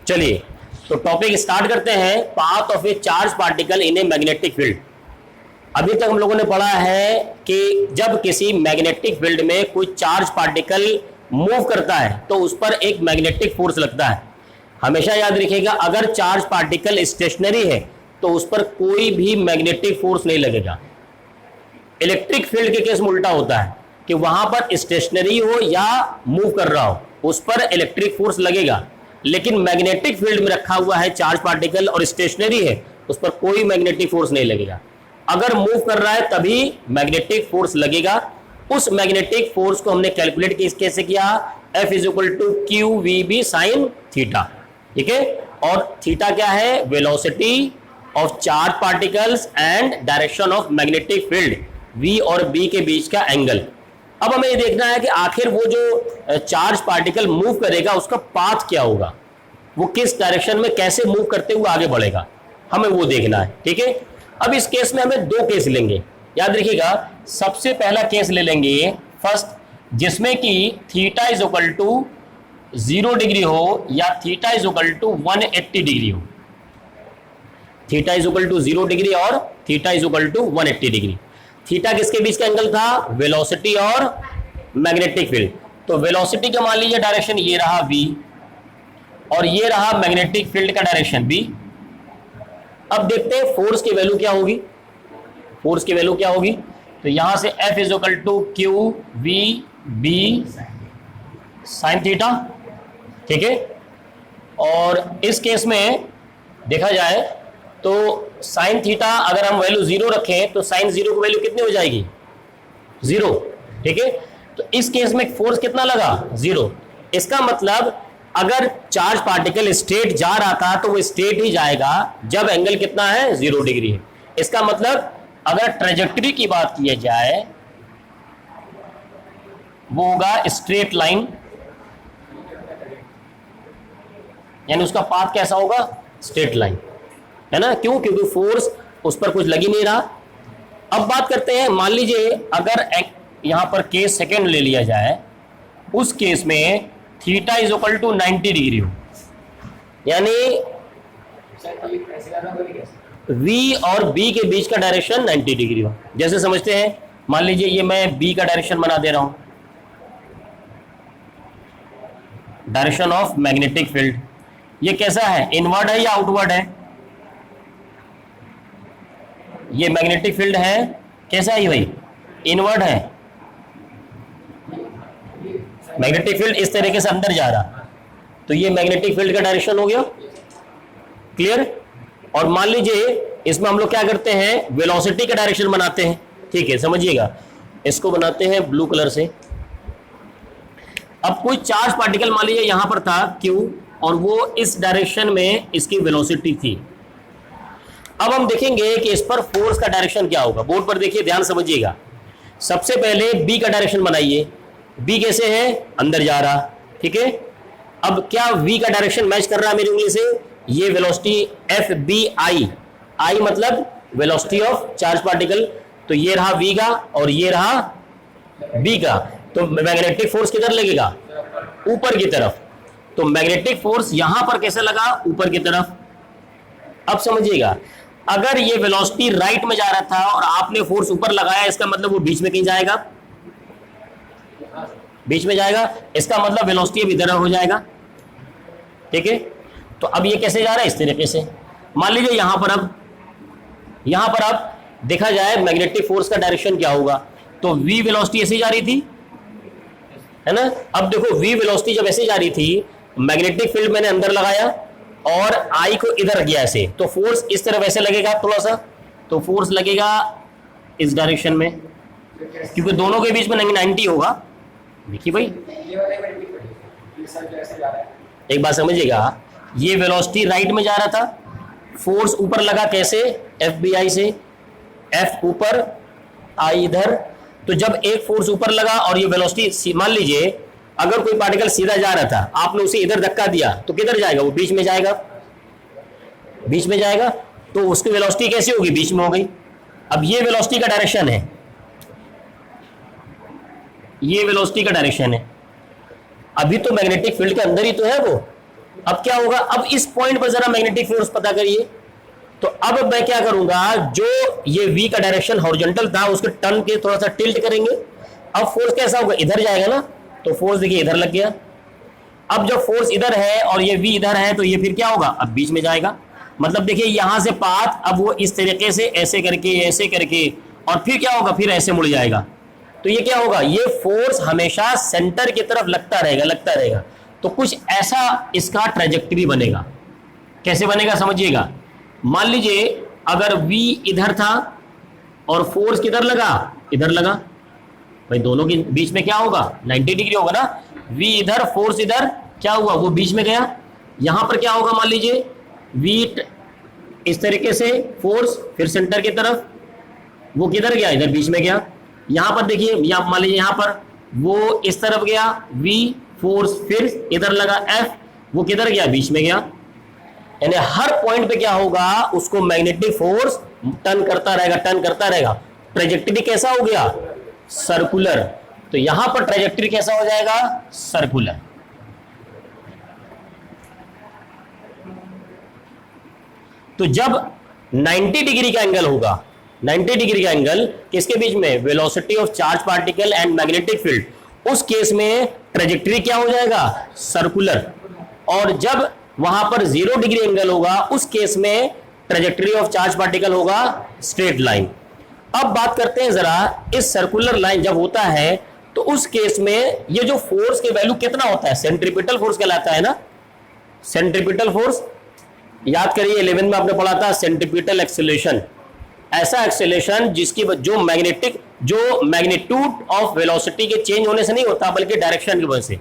चलिए तो topic start करते हैं, path of A charge particle in a magnetic field. अभी तक हम लोगों ने पढ़ा है कि जब किसी मैग्नेटिक फील्ड में कोई चार्ज पार्टिकल मूव करता है तो उस पर एक मैग्नेटिक फोर्स लगता है। हमेशा याद रखिएगा, अगर चार्ज पार्टिकल स्टेशनरी है तो उस पर कोई भी मैग्नेटिक फोर्स नहीं लगेगा। इलेक्ट्रिक फील्ड के केस में उल्टा होता है कि वहां पर स्टेशनरी हो या मूव कर रहा हो उस पर इलेक्ट्रिक फोर्स लगेगा, लेकिन मैग्नेटिक फील्ड में रखा हुआ है चार्ज पार्टिकल और स्टेशनरी है उस पर कोई मैग्नेटिक फोर्स नहीं लगेगा। अगर मूव कर रहा है तभी मैग्नेटिक फोर्स लगेगा। उस मैग्नेटिक फोर्स को हमने कैलकुलेट कैसे किया, F is equal to Q V B sine theta, ठीक है। और थीटा क्या है, velocity of charge particles and direction of magnetic field, V और B के बीच का एंगल। अब हमें ये देखना है कि आखिर वो जो चार्ज पार्टिकल मूव करेगा उसका पाथ क्या होगा, वो किस डायरेक्शन में कैसे मूव करते हुए आगे बढ़ेगा, हमें वो देखना है, ठीक है। अब इस केस में हमें दो केस लेंगे, याद रखिएगा। सबसे पहला केस ले लेंगे फर्स्ट, जिसमें कि theta is equal to 0 degree हो या theta is equal to 180 degree हो। Theta is equal to 0 degree और theta is equal to 180 degree. Theta किसके बीच का एंगल था, वेलोसिटी और मैग्नेटिक फील्ड। तो वेलोसिटी का मान लीजिए डायरेक्शन ये रहा v और ये रहा मैग्नेटिक फील्ड का डायरेक्शन b। अब देखते हैं फोर्स की वैल्यू क्या होगी। फोर्स की वैल्यू क्या होगी, तो यहां से F is equal to Q V B sine theta, ठीक है। और इस केस में देखा जाए तो साइन थीटा अगर हम वैल्यू 0 रखें तो साइन 0 की वैल्यू कितनी हो जाएगी, 0, ठीक है। तो इस केस में फोर्स कितना लगा, 0। इसका मतलब अगर चार्ज पार्टिकल स्ट्रेट जा रहा था तो वो स्ट्रेट ही जाएगा जब एंगल कितना है, 0 डिग्री है। इसका मतलब अगर ट्रेजेक्टरी की बात की जाए वो होगा स्ट्रेट लाइन, यानी उसका पाथ कैसा होगा, स्ट्रेट लाइन, है ना। क्यों, क्योंकि फोर्स उस पर कुछ लग ही नहीं रहा। अब बात करते हैं, मान लीजिए अगर यहां पर केस सेकेंड ले लिया जाए, उस केस में theta is equal to 90 degree हो, यानी V और B के बीच का डायरेक्शन 90 डिग्री हो। जैसे समझते हैं, मान लीजिए ये मैं B का डायरेक्शन बना दे रहा हूं, डायरेक्शन ऑफ मैग्नेटिक फील्ड। ये कैसा है, इनवर्ड है या आउटवर्ड है, ये मैग्नेटिक फील्ड है, कैसा है भाई, इनवर्ड है। मैग्नेटिक फील्ड इस तरीके से अंदर जा रहा, तो ये मैग्नेटिक फील्ड का डायरेक्शन हो गया, क्लियर। और मान लीजिए इसमें हम लोग क्या करते हैं, वेलोसिटी का डायरेक्शन बनाते हैं, ठीक है, समझिएगा। इसको बनाते हैं ब्लू कलर से। अब कोई चार्ज पार्टिकल मान लीजिए यहां पर था Q और वो इस डायरेक्शन में इसकी वेलोसिटी थी। अब हम देखेंगे कि इस पर फोर्स का डायरेक्शन क्या होगा। बोर्ड पर देखिए, ध्यान समझिएगा। सबसे पहले B का डायरेक्शन बनाइए। B कैसे है, अंदर जा रहा, ठीक है। अब क्या V का डायरेक्शन मैच कर रहा है मेरी उंगली से, ये वेलोसिटी FBI, I मतलब वेलोसिटी ऑफ चार्ज पार्टिकल, तो ये रहा V का और ये रहा B का। तो मैग्नेटिक फोर्स किधर लगेगा, ऊपर की तरफ। तो मैग्नेटिक फोर्स यहां पर कैसे लगा, ऊपर की तरफ। अब समझिएगा, अगर ये वेलोसिटी राइट में जा रहा था और आपने फोर्स ऊपर लगाया, इसका मतलब वो बीच में कहीं जाएगा, बीच में जाएगा। इसका मतलब वेलोसिटी अब इधर हो जाएगा, ठीक है। तो अब ये कैसे जा रहा है, इस तरीके से। मान लीजिए यहां पर अब देखा जाए मैग्नेटिक फोर्स का डायरेक्शन क्या होगा, तो V वेलोसिटी ऐसे जा रही थी, है ना। अब देखो V वेलोसिटी जब ऐसे जा रही थी, मैग्नेटिक फील्ड मैंने अंदर लगाया और I को इधर किया ऐसे, तो फोर्स इस तरफ ऐसे लगेगा थोड़ा सा, तो फोर्स लगेगा इस डायरेक्शन में, क्योंकि दोनों के बीच में 90 होगा। देखिए भाई, एक बात समझिएगा, ये वेलोसिटी राइट में जा रहा था, फोर्स ऊपर लगा कैसे, FBI से, F ऊपर I इधर। तो जब एक फोर्स ऊपर लगा और ये वेलोसिटी, मान लीजिए अगर कोई पार्टिकल सीधा जा रहा था, आपने उसे इधर धक्का दिया तो किधर जाएगा, वो बीच में जाएगा, बीच में जाएगा। तो उसकी वेलोसिटी कैसी होगी, बीच में हो गई। अब ये वेलोसिटी का डायरेक्शन है, ये वेलोसिटी का डायरेक्शन है। अभी तो मैग्नेटिक फील्ड के अंदर ही तो है वो, अब क्या होगा, अब इस पॉइंट पर जरा मैग्नेटिक फोर्स पता करिए। तो अब मैं क्या करूंगा, जो ये V का डायरेक्शन हॉरिजॉन्टल था उसके टर्न के थोड़ा सा टिल्ट करेंगे। अब फोर्स कैसा होगा, इधर जाएगा ना, तो फोर्स देखिए इधर लग गया। अब जब फोर्स इधर है और ये V इधर है तो ये फिर क्या होगा, अब बीच में जाएगा। मतलब देखिए यहां से पाथ अब वो इस तरीके से ऐसे करके और फिर क्या होगा, फिर ऐसे मुड़ जाएगा। तो ये क्या होगा, ये फोर्स हमेशा सेंटर की तरफ लगता रहेगा। तो कुछ ऐसा इसका ट्रेजेक्टरी बनेगा। कैसे बनेगा समझिएगा। मान लीजिए अगर V इधर था और फोर्स किधर लगा, इधर लगा, भाई दोनों के बीच में क्या होगा, 90 डिग्री होगा ना। V इधर, फोर्स इधर, क्या हुआ, वो बीच में गया। यहां पर क्या होगा, मान लीजिए V इस तरीके से, फोर्स फिर सेंटर की तरफ, वो किधर गया, इधर बीच में गया। यहां पर देखिए, मान लीजिए यहां पर वो इस तरफ गया, V फोर्स फिर इधर लगा F, वो किधर गया, बीच में गया। यानी हर पॉइंट पे क्या होगा, उसको मैग्नेटिक फोर्स टर्न करता रहेगा। ट्रेजेक्टरी कैसा हो गया, सर्कुलर। तो यहां पर ट्रेजेक्टरी कैसा हो जाएगा, सर्कुलर। तो जब 90 डिग्री का एंगल होगा, 90 डिग्री का एंगल किसके बीच में, velocity of charge particle and magnetic field, उस केस में ट्रेजेक्टरी क्या हो जाएगा, सर्कुलर। और जब वहां पर 0 डिग्री एंगल होगा, उस केस में ट्रेजेक्टरी ऑफ चार्ज पार्टिकल होगा स्ट्रेट लाइन। अब बात करते हैं जरा, इस सर्कुलर लाइन जब होता है तो उस केस में ये जो फोर्स के वैल्यू कितना होता है, सेंट्रीपिटल फोर्स कहलाता है ना। सेंट्रीपिटल फोर्स याद करिए, 11 में आपने पढ़ा था सेंट्रीपिटल एक्सेलरेशन। ऐसा एक्सेलरेशन जिसकी जो मैग्नीट्यूड ऑफ वेलोसिटी के चेंज होने से नहीं होता, बल्कि डायरेक्शन की वजह से।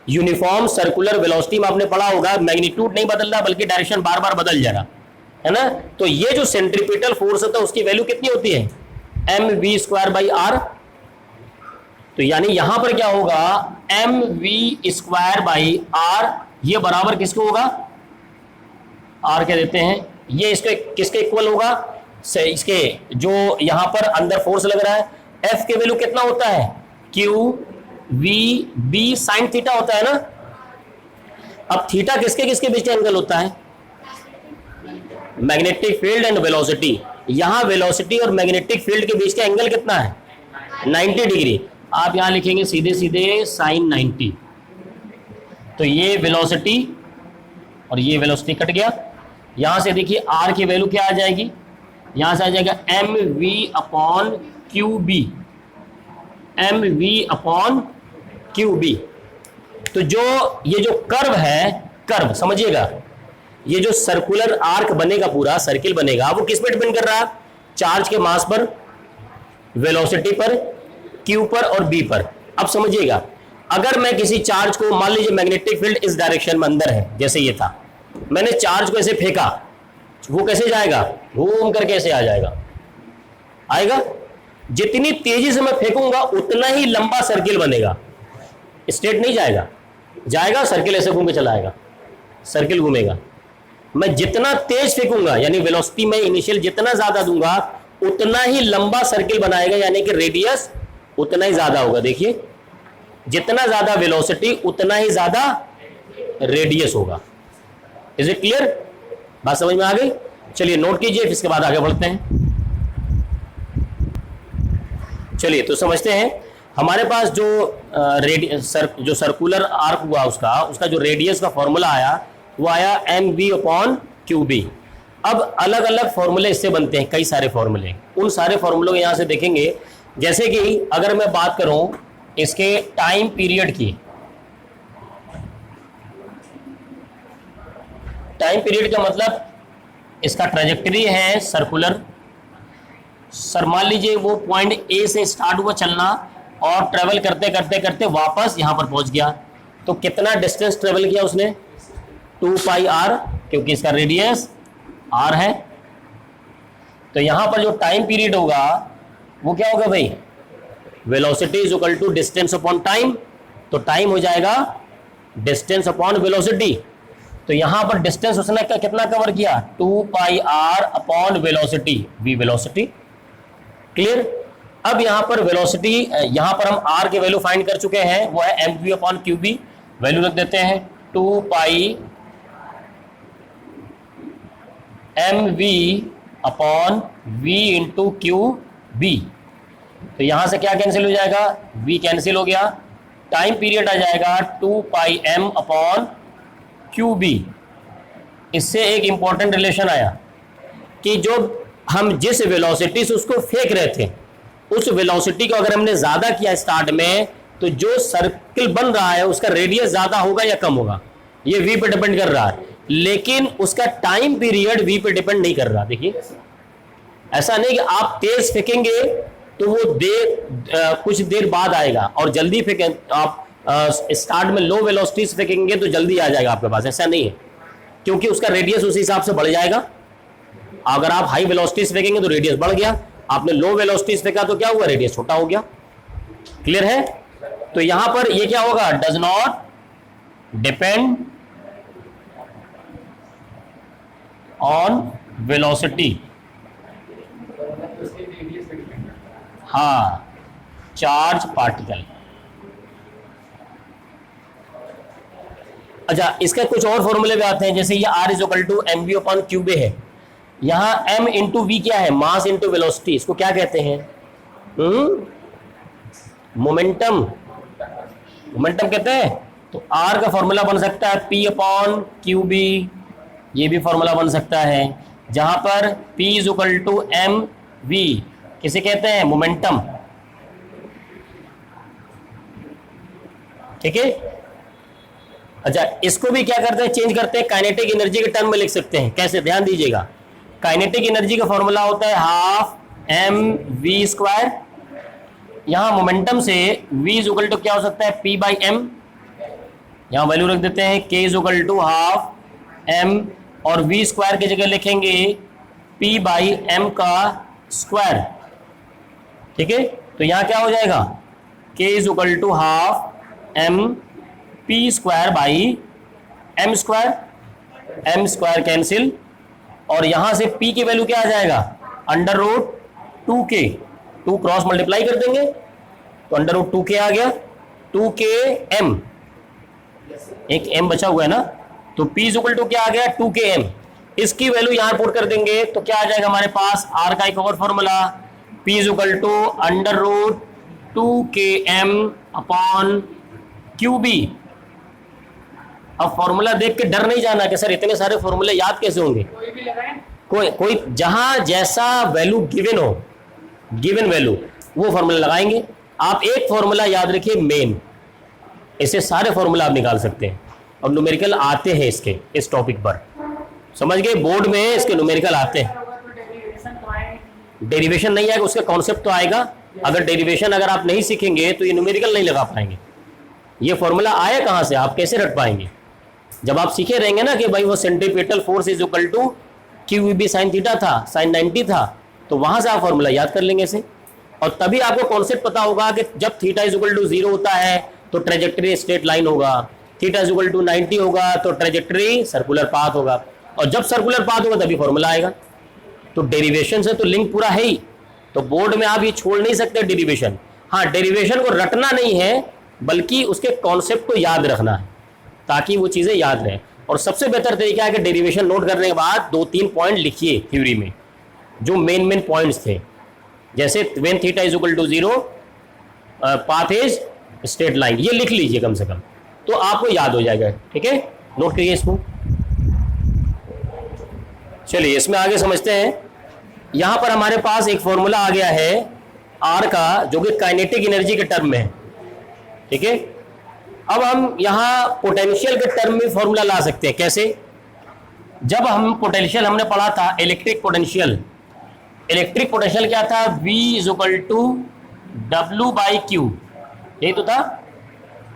यूनिफॉर्म सर्कुलर वेलोसिटी में आपने पढ़ा होगा, मैग्नीट्यूड नहीं बदल रहा बल्कि डायरेक्शन बार बार बदल जा रहा है ना। तो ये जो सेंट्रीपिटल फोर्स होता है उसकी वैल्यू कितनी होती है, mv²/r। तो यानी यहां पर क्या होगा, mv²/r, ये बराबर किसको होगा, r क्या देते हैं, ये इसके किसके इक्वल होगा, इसके जो यहां पर अंदर फोर्स लग रहा है, f के वैल्यू कितना होता है, q v b sin theta होता है ना। अब थीटा किसके किसके बीच का एंगल होता है, मैग्नेटिक फील्ड एंड वेलोसिटी। यहां वेलोसिटी और मैग्नेटिक फील्ड के बीच का एंगल कितना है, 90 डिग्री। आप यहां लिखेंगे सीधे सीधे sin 90। तो ये वेलोसिटी और ये वेलोसिटी कट गया। यहां से देखिए r की वैल्यू क्या आ जाएगी, यहां से आ जाएगा mv/qb, mv/qb। तो जो ये जो कर्व है, कर्व समझिएगा, ये जो सर्कुलर आर्क बनेगा, पूरा सर्किल बनेगा, वो किस पे डिपेंड कर रहा है, चार्ज के मास पर, वेलोसिटी पर, q पर और b पर। अब समझिएगा, अगर मैं किसी चार्ज को, मान लीजिए मैग्नेटिक फील्ड इस डायरेक्शन में अंदर है, जैसे ये था, मैंने चार्ज को ऐसे फेंका, वो कैसे जाएगा, घूम करके ऐसे आ जाएगा, आएगा। जितनी तेजी से मैं फेंकूंगा उतना ही लंबा सर्किल बनेगा, स्ट्रेट नहीं जाएगा, जाएगा सर्किल ऐसे घूम के चला आएगा, सर्किल घूमेगा। मैं जितना तेज फेंकूंगा, यानी वेलोसिटी में इनिशियल जितना ज्यादा दूंगा, उतना ही लंबा सर्किल बनाएगा, यानी कि रेडियस उतना ही ज्यादा होगा। देखिए, जितना ज्यादा वेलोसिटी उतना ही ज्यादा रेडियस होगा। इज इट क्लियर, बात समझ में आ गई। चलिए नोट कीजिए, इसके बाद आगे बढ़ते हैं। चलिए तो समझते हैं, हमारे पास जो सर्कुलर आर्क हुआ, उसका जो रेडियस का फॉर्मूला आया, वो आया mv/qb। अब अलग अलग फॉर्मूले इससे बनते हैं, कई सारे फॉर्मूले, उन सारे फॉर्मूलों को यहां से देखेंगे। जैसे कि अगर मैं बात करूं इसके टाइम पीरियड की, टाइम पीरियड का मतलब इसका ट्रेजेक्टरी है सर्कुलर। सर मान लीजिए वो पॉइंट ए से स्टार्ट हुआ चलना और ट्रेवल करते करते करते वापस यहां पर पहुंच गया, तो कितना डिस्टेंस ट्रेवल किया उसने, 2πr, क्योंकि इसका रेडियस r है। तो यहां पर जो टाइम पीरियड होगा वो क्या होगा भाई, velocity is equal to distance upon time. तो टाइम हो जाएगा डिस्टेंस अपॉन वेलोसिटी। तो यहां पर डिस्टेंस उसने कितना कवर किया, 2πr upon velocity, v velocity. Clear. अब यहां पर वेलोसिटी, यहां पर हम r के वैल्यू फाइंड कर चुके हैं, वो है mv/qb। वैल्यू रख देते हैं 2πr M V upon V into Q B. तो यहां से क्या कैंसिल हो जाएगा, v कैंसिल हो गया, टाइम पीरियड आ जाएगा 2 पाई m अपॉन क्यू बी। इससे एक इंपॉर्टेंट रिलेशन आया कि जो हम जिस वेलोसिटी से उसको फेंक रहे थे, उस वेलोसिटी को अगर हमने ज्यादा किया स्टार्ट में, तो जो सर्किल बन रहा है उसका रेडियस ज्यादा होगा या कम होगा, ये v पे डिपेंड कर रहा है। लेकिन उसका टाइम पीरियड v पे डिपेंड नहीं कर रहा। देखिए, ऐसा नहीं कि आप तेज फेंकेंगे तो वो कुछ देर बाद आएगा, और जल्दी फेंकें आप स्टार्ट में लो वेलोसिटी से फेंकेंगे तो जल्दी आ जाएगा आपके पास, ऐसा नहीं है, क्योंकि उसका रेडियस उस हिसाब से बढ़ जाएगा। अगर आप हाई वेलोसिटी से फेंकेंगे तो रेडियस बढ़ गया, आपने लो वेलोसिटी से फेंका तो क्या हुआ, रेडियस छोटा हो गया। क्लियर है? तो यहां पर ये क्या होगा, does not depend on velocity. हाँ, चार्ज पार्टिकल। अच्छा, इसके कुछ और फॉर्मूले भी आते हैं, जैसे ये R is equal to M V upon Q B है। यहां m इंटू वी क्या है, मास इंटू वेलोसिटी। इसको क्या कहते हैं, मोमेंटम। मोमेंटम कहते हैं। तो R का फॉर्मूला बन सकता है P अपॉन क्यू बी, ये भी फॉर्मूला बन सकता है, जहां पर P is equal to M V किसे कहते हैं, मोमेंटम। ठीक है। अच्छा, इसको भी क्या करते हैं, चेंज करते हैं, काइनेटिक एनर्जी के टर्म में लिख सकते हैं। कैसे, ध्यान दीजिएगा, काइनेटिक एनर्जी का फॉर्मूला होता है हाफ एम वी स्क्वायर। यहां मोमेंटम से v इज इक्वल टू क्या हो सकता है, p बाई एम। यहां वैल्यू रख देते हैं k is equal to half M, और v स्क्वायर की जगह लिखेंगे p बाई एम का स्क्वायर। ठीक है। तो यहां क्या हो जाएगा, k is equal to half M P square by M square cancel, और यहां से p की वैल्यू क्या आ जाएगा, under root 2k, 2 cross multiply कर देंगे तो अंडर रूट 2k आ गया, 2k m, एक m बचा हुआ है ना, तो p इज इक्वल टू क्या आ गया, 2k m। इसकी वैल्यू यहां पुट कर देंगे तो क्या आ जाएगा हमारे पास, r का एक और formula, p is equal to under root 2k m upon Q B. अब फॉर्मूला देख के डर नहीं जाना कि सर इतने सारे फॉर्मूले याद कैसे होंगे, कोई जहां जैसा वैल्यू गिवन हो, गिवन वैल्यू, वो फॉर्मूला लगाएंगे। आप एक फॉर्मूला याद रखिए मेन, इससे सारे फॉर्मूला आप निकाल सकते हैं, और न्यूमेरिकल आते हैं इसके, इस टॉपिक पर, समझ गए, बोर्ड में इसके न्यूमेरिकल आते हैं। डेरिवेशन नहीं आएगा, उसका कॉन्सेप्ट तो आएगा। अगर डेरिवेशन अगर आप नहीं सीखेंगे तो ये न्यूमेरिकल नहीं लगा पाएंगे। ये फॉर्मूला आया कहां से, आप कैसे रट पाएंगे, जब आप सीखे रहेंगे ना कि भाई वो centripetal force is equal to Q B sine theta था, साइन 90 था, तो वहां से आप फॉर्मूला याद कर लेंगे इसे, और तभी आपको कॉन्सेप्ट पता होगा कि जब थीटा इज इक्वल टू 0 होता है तो ट्रेजेक्टरी स्ट्रेट लाइन होगा, थीटा इज इक्वल टू 90 होगा तो ट्रेजेक्टरी सर्कुलर पाथ होगा, और जब सर्कुलर पाथ होगा तभी फॉर्मूला आएगा। तो डेरिवेशन से तो लिंक पूरा है ही, तो बोर्ड में आप ये छोड़ नहीं सकते डेरिवेशन। हाँ, डेरिवेशन को रटना नहीं है, बल्कि उसके कॉन्सेप्ट को याद रखना है, ताकि वो चीज़ें याद रहें। और सबसे बेहतर तरीका है कि डेरिवेशन नोट करने के बाद 2-3 पॉइंट लिखिए थ्योरी में, जो मेन पॉइंट्स थे, जैसे when theta is equal to 0 path is straight line, ये लिख लीजिए कम से कम, तो आपको याद हो जाएगा। ठीक है, नोट करिए इसको। चलिए इसमें आगे समझते हैं। यहां पर हमारे पास एक फॉर्मूला आ गया है आर का, जो कि काइनेटिक एनर्जी के टर्म में है। ठीक है, अब हम यहां पोटेंशियल के टर्म में फॉर्मूला ला सकते हैं। कैसे, जब हम पोटेंशियल हमने पढ़ा था, इलेक्ट्रिक पोटेंशियल, इलेक्ट्रिक पोटेंशियल क्या था, V is equal to W by Q, यही तो था।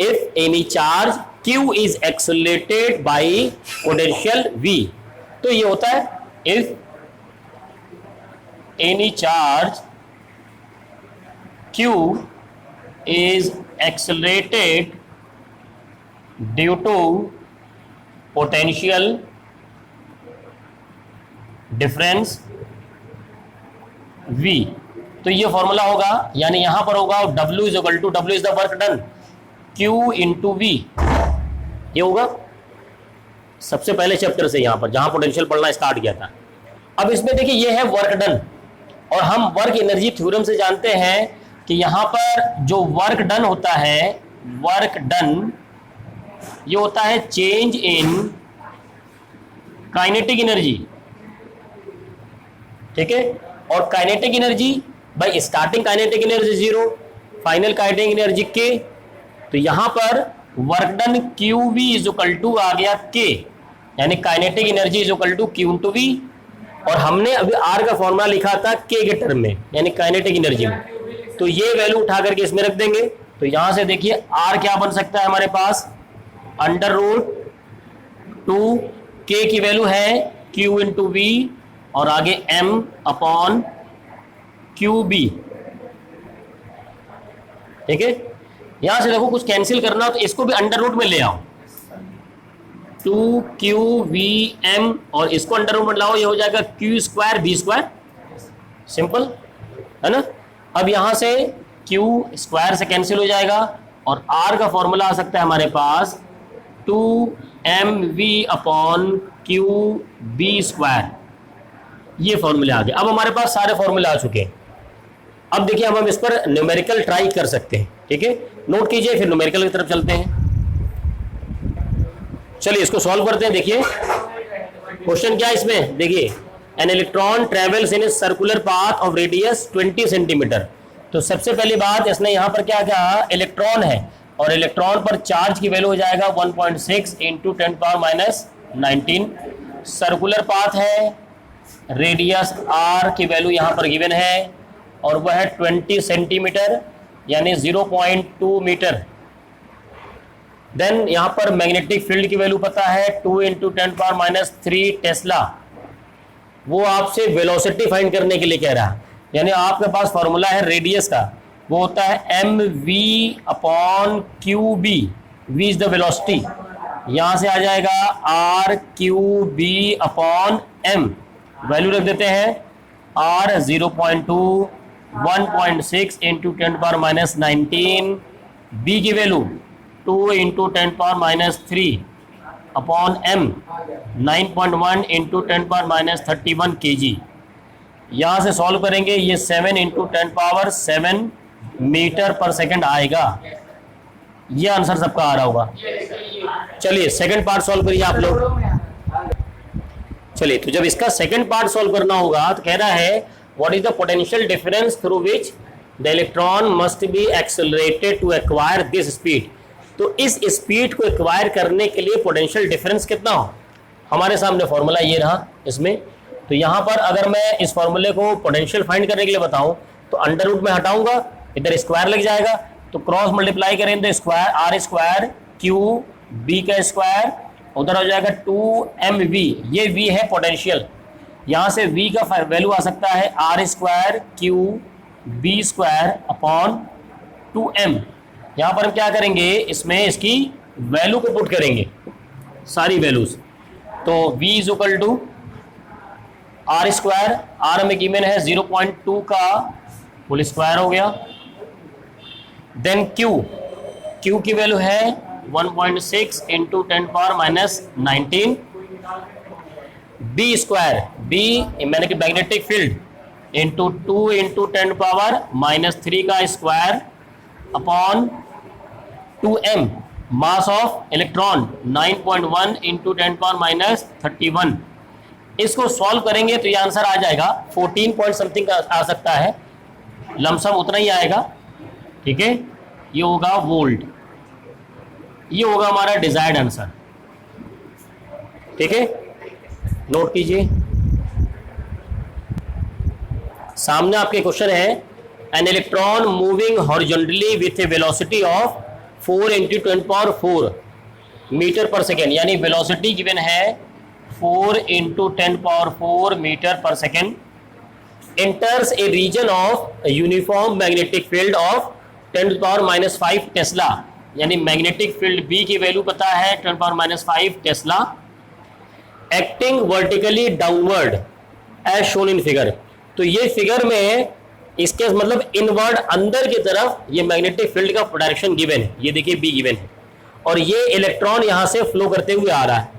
If any charge Q is accelerated by potential V, तो ये होता है if any charge Q is accelerated due to potential difference V, तो ये फॉर्मूला होगा, यानी यहां पर होगा W is equal to, W is the work done, Q into V, ये होगा सबसे पहले चैप्टर से, यहां पर जहां पोटेंशियल पढ़ना स्टार्ट किया था। अब इसमें देखिए ये है वर्क डन, और हम वर्क एनर्जी थ्योरम से जानते हैं कि यहां पर जो वर्क डन होता है, वर्क डन ये होता है चेंज इन काइनेटिक एनर्जी, ठीक है। और काइनेटिक एनर्जी भाई starting kinetic energy 0, final kinetic energy K, तो यहां पर work done QV is equal to आ गया K, यानी kinetic energy is equal to Q into V, और हमने अभी R का फॉर्मूला लिखा था K के टर्म में, यानी काइनेटिक एनर्जी में, तो ये वैल्यू उठा करके इसमें रख देंगे। तो यहां से देखिए R क्या बन सकता है हमारे पास, अंडर रूट 2, K की वैल्यू है Q इंटू V, और आगे M अपॉन QB, ठीक है। यहां से देखो कुछ कैंसिल करना हो तो इसको भी अंडर रूट में ले आओ, 2QVM, और इसको अंडर रूट में लाओ, ये हो जाएगा Q square B square, simple है ना। अब यहां से Q स्क्वायर से कैंसिल हो जाएगा, और R का फॉर्मूला आ सकता है हमारे पास 2mv अपॉन QB स्क्वायर, ये फॉर्मूले आ गए। अब हमारे पास सारे फॉर्मूले आ चुके हैं। अब देखिए अब हम इस पर न्यूमेरिकल ट्राई कर सकते हैं, ठीक है। नोट कीजिए, फिर न्यूमेरिकल की तरफ चलते हैं। चलिए इसको सॉल्व करते हैं। देखिए क्वेश्चन क्या है इसमें, देखिए an electron travels in a circular path of radius 20 centimetre. तो सबसे पहली बात इसने यहाँ पर क्या कहा, इलेक्ट्रॉन है, और इलेक्ट्रॉन पर चार्ज की वैल्यू हो जाएगा 1.6 इंटू 10⁻⁻19। सर्कुलर पाथ है, रेडियस R की वैल्यू यहाँ पर गिवन है, और वह है 20 सेंटीमीटर यानी 0.2 मीटर। देन यहाँ पर मैग्नेटिक फील्ड की वैल्यू पता है 2 इंटू 10⁻³ टेस्ला। वो आपसे वेलोसिटी फाइंड करने के लिए कह रहा है, यानी आपके पास फॉर्मूला है रेडियस का, वो होता है mv upon QB, v is the velocity, यहाँ से आ जाएगा RQB अपॉन m, वैल्यू रख देते हैं R 0.2, 1.6 इंटू 10⁻⁻19, B की value 2 into 10⁻³ upon m 9.1 into 10⁻31 kg। यहाँ से सॉल्व करेंगे, ये 7 इंटू 10⁻7 मीटर पर सेकंड आएगा। ये आंसर सबका आ रहा होगा। चलिए सेकंड पार्ट सॉल्व करिए आप लोग। चलिए तो जब इसका सेकंड पार्ट सॉल्व करना होगा तो कह रहा है what is the potential difference through which the electron must be accelerated to acquire this speed. तो इस स्पीड को एक्वायर करने के लिए पोटेंशियल डिफरेंस कितना हो, हमारे सामने फॉर्मूला ये रहा इसमें। तो यहाँ पर अगर मैं इस फॉर्मूले को पोटेंशियल फाइंड करने के लिए बताऊं तो अंडर रूट में हटाऊंगा, इधर स्क्वायर लग जाएगा, तो क्रॉस मल्टीप्लाई करें तो स्क्वायर R स्क्वायर QB का स्क्वायर, उधर हो जाएगा 2mv, ये v है पोटेंशियल, यहाँ से v का वैल्यू आ सकता है R square QB square upon 2m। यहाँ पर हम क्या करेंगे, इसमें इसकी वैल्यू को पुट करेंगे सारी वैल्यूज, तो v is equal to R square, R में गिवन है 0.2 का होल स्क्वायर हो गया, देन Q की वैल्यू है 1.6 into 10⁻19, B square, B magnetic field into 2 into 10⁻³ का square upon 2m, mass of electron 9.1 into 10⁻31। इसको सॉल्व करेंगे तो ये आंसर आ जाएगा 14 पॉइंट समथिंग का आ सकता है, लमसम उतना ही आएगा, ठीक है। ये होगा वोल्ट, ये होगा हमारा डिजायर्ड आंसर, ठीक है। नोट कीजिए, सामने आपके क्वेश्चन है an electron moving horizontally with a velocity of 4 into 10⁻4 metre per second, यानी वेलोसिटी गिवन है 4 into 10⁻4 metre per second, enters a region of uniform magnetic field of 10⁻⁵ tesla, यानी magnetic field B की value पता है 10⁻⁵ tesla, acting vertically downward as shown in figure. तो ये figure में इसके मतलब इनवर्ड अंदर की तरफ ये मैग्नेटिक फील्ड का डायरेक्शन गिवन है, ये देखिए B गिवन है, और ये इलेक्ट्रॉन यहां से फ्लो करते हुए आ रहा है।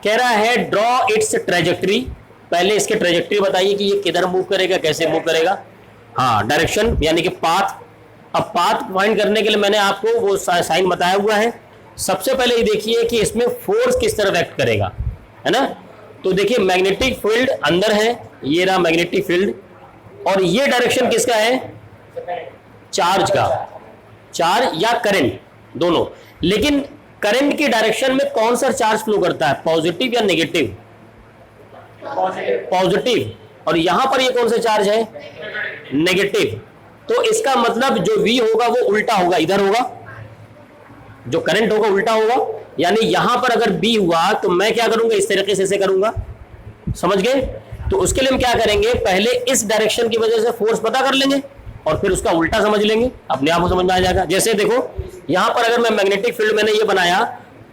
कह रहा है ड्रॉ इट्स ट्रेजेक्टरी, पहले इसके ट्रेजेक्टरी बताइए कि ये किधर मूव करेगा, कैसे मूव करेगा। हाँ, डायरेक्शन यानी कि पाथ। अब पाथ फाइंड करने के लिए मैंने आपको वो साइन बताया हुआ है। सबसे पहले ये देखिए कि इसमें फोर्स किस तरह एक्ट करेगा, है ना। तो देखिए मैग्नेटिक फील्ड अंदर है, ये रहा मैग्नेटिक फील्ड, और ये डायरेक्शन किसका है, चार्ज का, चार्ज या करंट दोनों। लेकिन करंट की डायरेक्शन में कौन सा चार्ज फ्लो करता है, पॉजिटिव या नेगेटिव, पॉजिटिव। और यहां पर ये कौन सा चार्ज है, नेगेटिव। तो इसका मतलब जो V होगा वो उल्टा होगा, इधर होगा, जो करंट होगा उल्टा होगा। यानी यहां पर अगर B हुआ तो मैं क्या करूंगा, इस तरीके से करूंगा, समझ गए। तो उसके लिए हम क्या करेंगे, पहले इस डायरेक्शन की वजह से फोर्स पता कर लेंगे और फिर उसका उल्टा समझ लेंगे, अपने आप को समझ में आ जाएगा। जैसे देखो यहां पर अगर मैं मैग्नेटिक फील्ड मैंने ये बनाया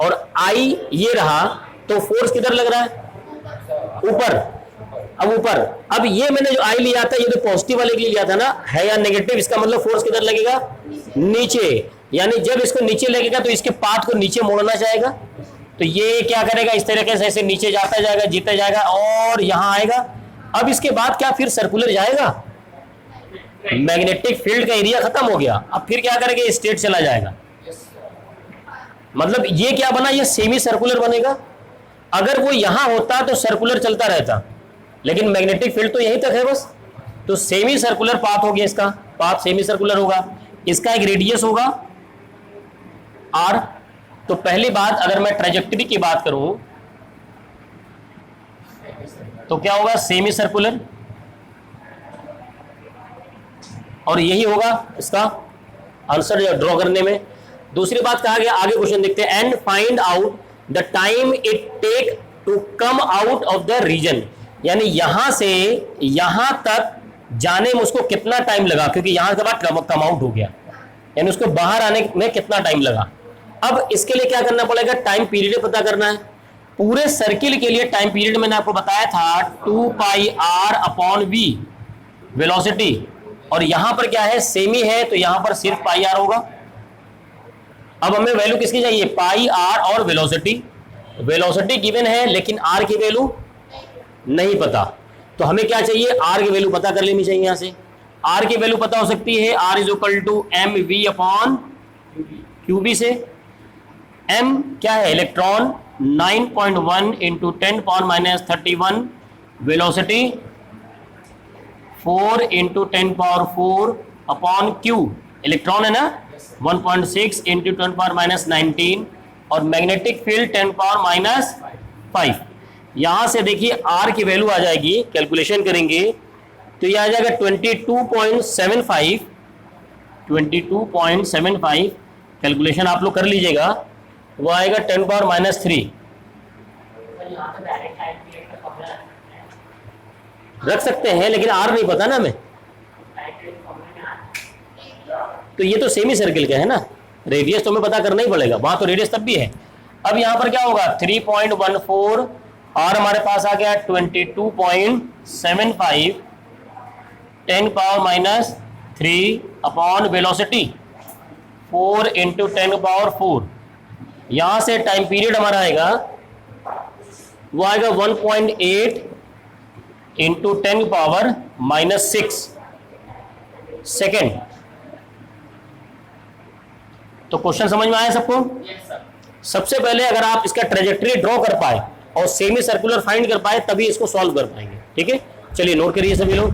और I ये रहा, तो फोर्स किधर लग रहा है, ऊपर। अब ऊपर, अब ये मैंने जो I लिया था, ये तो पॉजिटिव वाले के लिए लिया था ना, है या नेगेटिव, इसका मतलब फोर्स किधर लगेगा, नीचे। यानी जब इसको नीचे लगेगा तो इसके पाथ को नीचे मोड़ना चाहेगा, तो ये क्या करेगा, इस तरीके से ऐसे नीचे जाता जाएगा, जीते जाएगा और यहां आएगा। अब इसके बाद क्या फिर सर्कुलर जाएगा, मैग्नेटिक फील्ड का एरिया खत्म हो गया, अब फिर क्या करेगा, स्ट्रेट चला जाएगा। मतलब ये क्या बना, ये सेमी सर्कुलर बनेगा। अगर वो यहां होता तो सर्कुलर चलता रहता, लेकिन मैग्नेटिक फील्ड तो यहीं तक है बस। तो सेमी सर्कुलर पाथ हो गया, इसका पाथ सेमी सर्कुलर होगा। इसका एक रेडियस होगा r। तो पहली बात, अगर मैं ट्रेजेक्टरी की बात करूं तो क्या होगा, सेमी सर्कुलर, और यही होगा इसका आंसर ड्रॉ करने में। दूसरी बात कहा गया, आगे क्वेश्चन देखते हैं, and find out the time it take to come out of the region. यानी यहां से यहां तक जाने में उसको कितना टाइम लगा, क्योंकि यहां के बाद कम आउट हो गया, यानी उसको बाहर आने में कितना टाइम लगा। अब इसके लिए क्या करना पड़ेगा, टाइम पीरियड पता करना है। पूरे सर्किल के लिए टाइम पीरियड मैंने आपको बताया था 2 पाई r अपॉन v वेलोसिटी, और यहां पर क्या है, सेमी है, तो यहां पर सिर्फ पाई r होगा। अब हमें वैल्यू किसकी चाहिए, पाई r और वेलोसिटी। वेलोसिटी गिवन है लेकिन r की वैल्यू नहीं पता, तो हमें क्या चाहिए, r की वैल्यू पता कर लेनी चाहिए। यहां से r की वैल्यू पता हो सकती है, r is equal to mv upon qb से। m क्या है, electron, 9.1 into 10⁻³ velocity, 4 into 10⁴ upon q, electron है ना, 1.6 इंटू 10⁻19, और मैग्नेटिक फील्ड 10⁻⁵। यहां से देखिए r की वैल्यू आ जाएगी, कैलकुलेशन करेंगे तो यह आ जाएगा 22.75 कैलकुलेशन आप लोग कर लीजिएगा, वो आएगा 10⁻³ रख सकते हैं, लेकिन r नहीं पता ना हमें। तो ये तो सेमी सर्किल का है ना, रेडियस तो हमें पता करना ही पड़ेगा, वहां तो रेडियस तब भी है। अब यहां पर क्या होगा, 3.14, और हमारे पास आ गया 22.75 10⁻³ अपॉन वेलोसिटी 4 इंटू 10⁴। यहां से टाइम पीरियड हमारा आएगा, वो आएगा 1.8 इंटू 10⁻⁻6 सेकेंड। तो क्वेश्चन समझ में आया सबको? सबसे पहले अगर आप इसका ट्रेजेक्टरी ड्रॉ कर पाए और सेमी सर्कुलर फाइंड कर पाए, तभी इसको सॉल्व कर पाएंगे। ठीक है, चलिए नोट करिए सभी लोग।